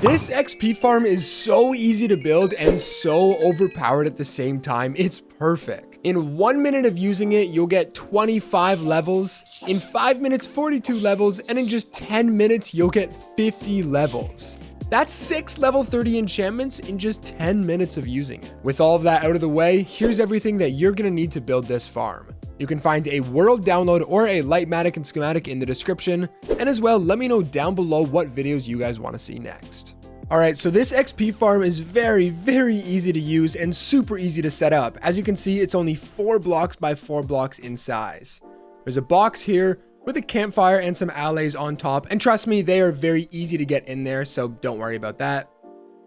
This XP farm is so easy to build and so overpowered at the same time. It's perfect. In 1 minute of using it, you'll get 25 levels. In 5 minutes, 42 levels. And in just 10 minutes, you'll get 50 levels. That's 6 level 30 enchantments in just 10 minutes of using it. With all of that out of the way, here's everything that you're going to need to build this farm. You can find a world download or a Lightmatic and schematic in the description. And as well, let me know down below what videos you guys want to see next. Alright, so this XP farm is very easy to use and super easy to set up. As you can see, it's only 4 blocks by 4 blocks in size. There's a box here with a campfire and some allays on top. And trust me, they are very easy to get in there, so don't worry about that.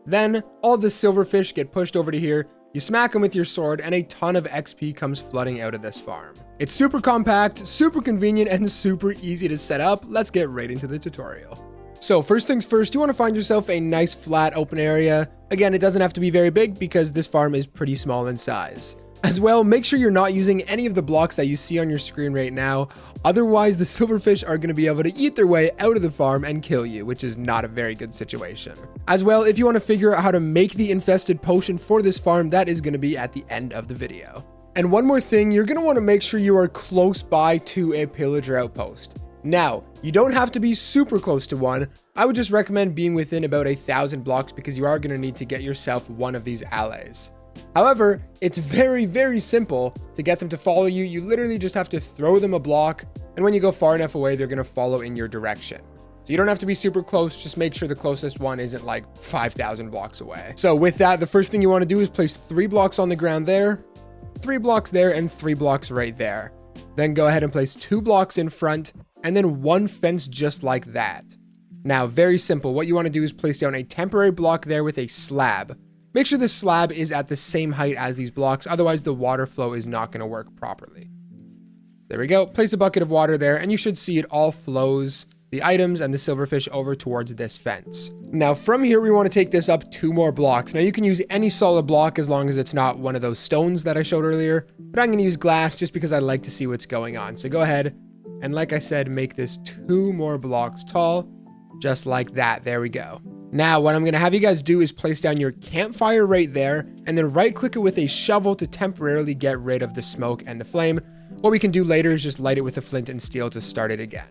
Then, all the silverfish get pushed over to here. You smack them with your sword and a ton of XP comes flooding out of this farm. It's super compact, super convenient, and super easy to set up. Let's get right into the tutorial. So first things first, you want to find yourself a nice flat open area. Again, it doesn't have to be very big because this farm is pretty small in size. As well, make sure you're not using any of the blocks that you see on your screen right now. Otherwise, the silverfish are going to be able to eat their way out of the farm and kill you, which is not a very good situation. As well, if you want to figure out how to make the infested potion for this farm, that is going to be at the end of the video. And one more thing, you're going to want to make sure you are close by to a pillager outpost. Now, you don't have to be super close to one. I would just recommend being within about 1,000 blocks because you are going to need to get yourself one of these allays. However, it's very simple to get them to follow you. You literally just have to throw them a block, and when you go far enough away, they're going to follow in your direction. So you don't have to be super close, just make sure the closest one isn't like 5,000 blocks away. So with that, the first thing you want to do is place 3 blocks on the ground there, 3 blocks there, and 3 blocks right there. Then go ahead and place 2 blocks in front, and then 1 fence just like that. Now, very simple. What you want to do is place down a temporary block there with a slab. Make sure the slab is at the same height as these blocks, otherwise the water flow is not going to work properly. There we go. Place a bucket of water there, and you should see it all flows the items and the silverfish over towards this fence. Now, from here, we want to take this up 2 more blocks. Now, you can use any solid block as long as it's not one of those stones that I showed earlier, but I'm going to use glass just because I like to see what's going on. So go ahead, and like I said, make this 2 more blocks tall, just like that. There we go. Now, what I'm going to have you guys do is place down your campfire right there, and then right click it with a shovel to temporarily get rid of the smoke and the flame. What we can do later is just light it with a flint and steel to start it again.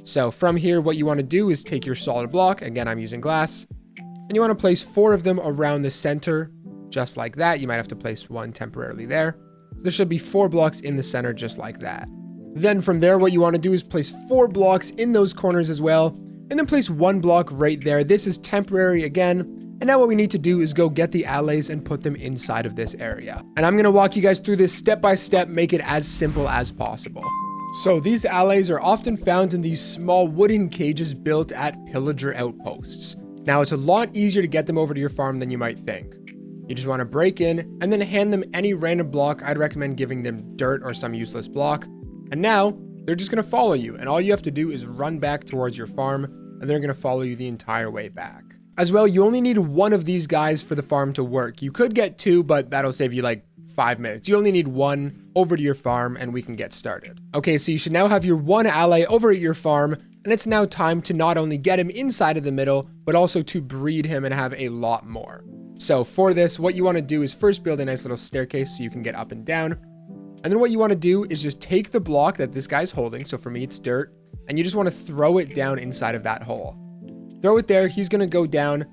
So from here, what you want to do is take your solid block, again I'm using glass, and you want to place 4 of them around the center, just like that. You might have to place 1 temporarily there. So there should be 4 blocks in the center, just like that. Then from there, what you want to do is place 4 blocks in those corners as well, and then place 1 block right there. This is temporary again. And now what we need to do is go get the allays and put them inside of this area. And I'm going to walk you guys through this step by step, make it as simple as possible. So these allays are often found in these small wooden cages built at pillager outposts. Now it's a lot easier to get them over to your farm than you might think. You just want to break in and then hand them any random block. I'd recommend giving them dirt or some useless block. And now they're just going to follow you, and all you have to do is run back towards your farm, and they're going to follow you the entire way back. As well, you only need 1 of these guys for the farm to work. You could get 2, but that'll save you like 5 minutes. You only need 1 over to your farm, and we can get started. Okay, so you should now have your 1 allay over at your farm, and it's now time to not only get him inside of the middle, but also to breed him and have a lot more. So for this, what you want to do is first build a nice little staircase so you can get up and down. And then what you want to do is just take the block that this guy's holding. So for me, it's dirt. And you just want to throw it down inside of that hole. Throw it there. He's going to go down.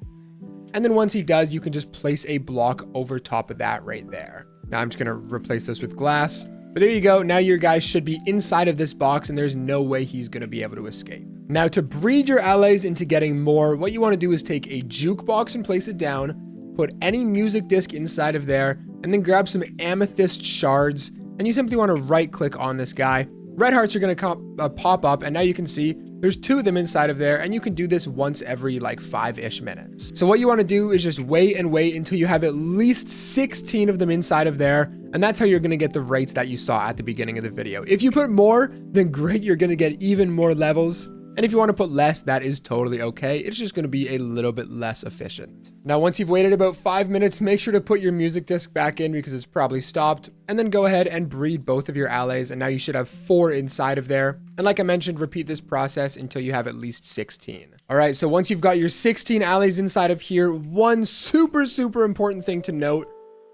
And then once he does, you can just place a block over top of that right there. Now I'm just going to replace this with glass. But there you go. Now your guy should be inside of this box, and there's no way he's going to be able to escape. Now to breed your allays into getting more, what you want to do is take a jukebox and place it down. Put any music disc inside of there. And then grab some amethyst shards. And you simply want to right click on this guy. Red hearts are going to pop up, and now you can see there's 2 of them inside of there, and you can do this once every like 5-ish minutes. So what you want to do is just wait and wait until you have at least 16 of them inside of there, and that's how you're going to get the rates that you saw at the beginning of the video. If you put more, then great, you're going to get even more levels. And if you want to put less, that is totally okay. It's just going to be a little bit less efficient. Now, once you've waited about 5 minutes, make sure to put your music disc back in because it's probably stopped. And then go ahead and breed both of your allays. And now you should have 4 inside of there. And like I mentioned, repeat this process until you have at least 16. All right, so once you've got your 16 allays inside of here, one super important thing to note,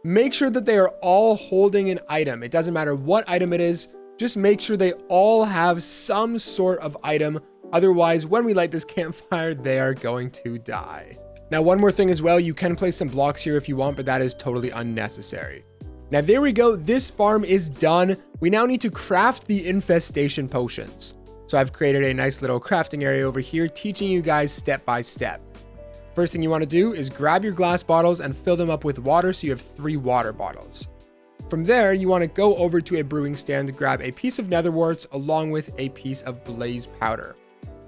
make sure that they are all holding an item. It doesn't matter what item it is, just make sure they all have some sort of item. Otherwise, when we light this campfire, they are going to die. Now, one more thing as well, you can place some blocks here if you want, but that is totally unnecessary. Now, there we go. This farm is done. We now need to craft the infestation potions. So I've created a nice little crafting area over here, teaching you guys step by step. First thing you want to do is grab your glass bottles and fill them up with water so you have 3 water bottles. From there, you want to go over to a brewing stand, grab a piece of nether warts along with a piece of blaze powder.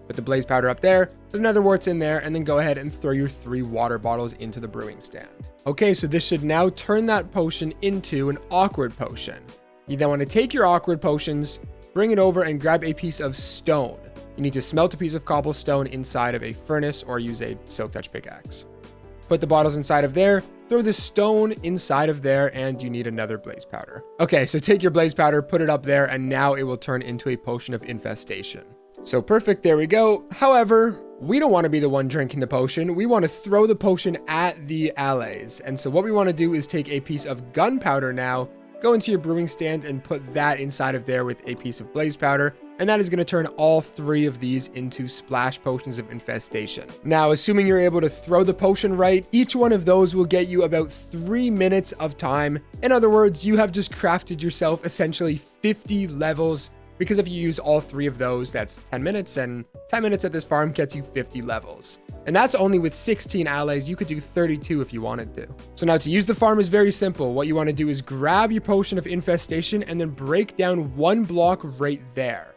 Put the blaze powder up there, the nether warts in there, and then go ahead and throw your 3 water bottles into the brewing stand. Okay, so this should now turn that potion into an awkward potion. You then want to take your awkward potions, bring it over and grab a piece of stone. You need to smelt a piece of cobblestone inside of a furnace or use a silk touch pickaxe. Put the bottles inside of there, throw the stone inside of there, and you need another blaze powder. Okay, so take your blaze powder, put it up there, and now it will turn into a potion of infestation. So perfect, there we go. However, we don't want to be the one drinking the potion. We want to throw the potion at the allays. And so what we want to do is take a piece of gunpowder now, go into your brewing stand and put that inside of there with a piece of blaze powder. And that is going to turn all 3 of these into splash potions of infestation. Now, assuming you're able to throw the potion right, each one of those will get you about 3 minutes of time. In other words, you have just crafted yourself essentially 50 levels, because if you use all 3 of those, that's 10 minutes, and 10 minutes at this farm gets you 50 levels. And that's only with 16 allays. You could do 32 if you wanted to. So now to use the farm is very simple. What you want to do is grab your potion of infestation and then break down 1 block right there.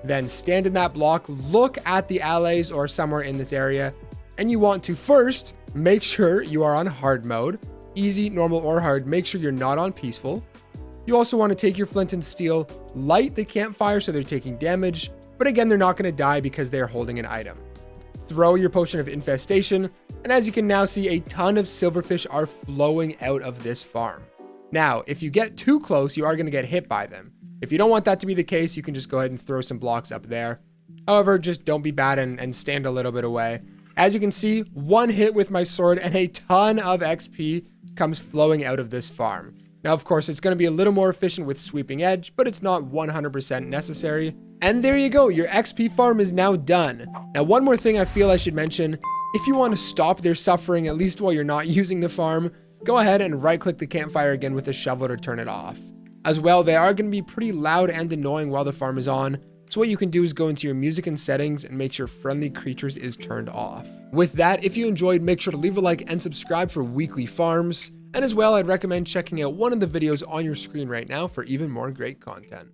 Then stand in that block, look at the allays or somewhere in this area, and you want to first make sure you are on hard mode, easy, normal, or hard. Make sure you're not on peaceful. You also want to take your flint and steel, light the campfire so they're taking damage, but again, they're not going to die because they're holding an item. Throw your potion of infestation, and as you can now see, a ton of silverfish are flowing out of this farm. Now, if you get too close, you are going to get hit by them. If you don't want that to be the case, you can just go ahead and throw some blocks up there. However, just don't be bad and stand a little bit away. As you can see, 1 hit with my sword and a ton of XP comes flowing out of this farm. Now, of course, it's going to be a little more efficient with sweeping edge, but it's not 100% necessary. And there you go, your XP farm is now done. Now, one more thing I feel I should mention, if you want to stop their suffering, at least while you're not using the farm, go ahead and right-click the campfire again with a shovel to turn it off. As well, they are going to be pretty loud and annoying while the farm is on, so what you can do is go into your music and settings and make sure friendly creatures is turned off. With that, if you enjoyed, make sure to leave a like and subscribe for weekly farms. And as well, I'd recommend checking out one of the videos on your screen right now for even more great content.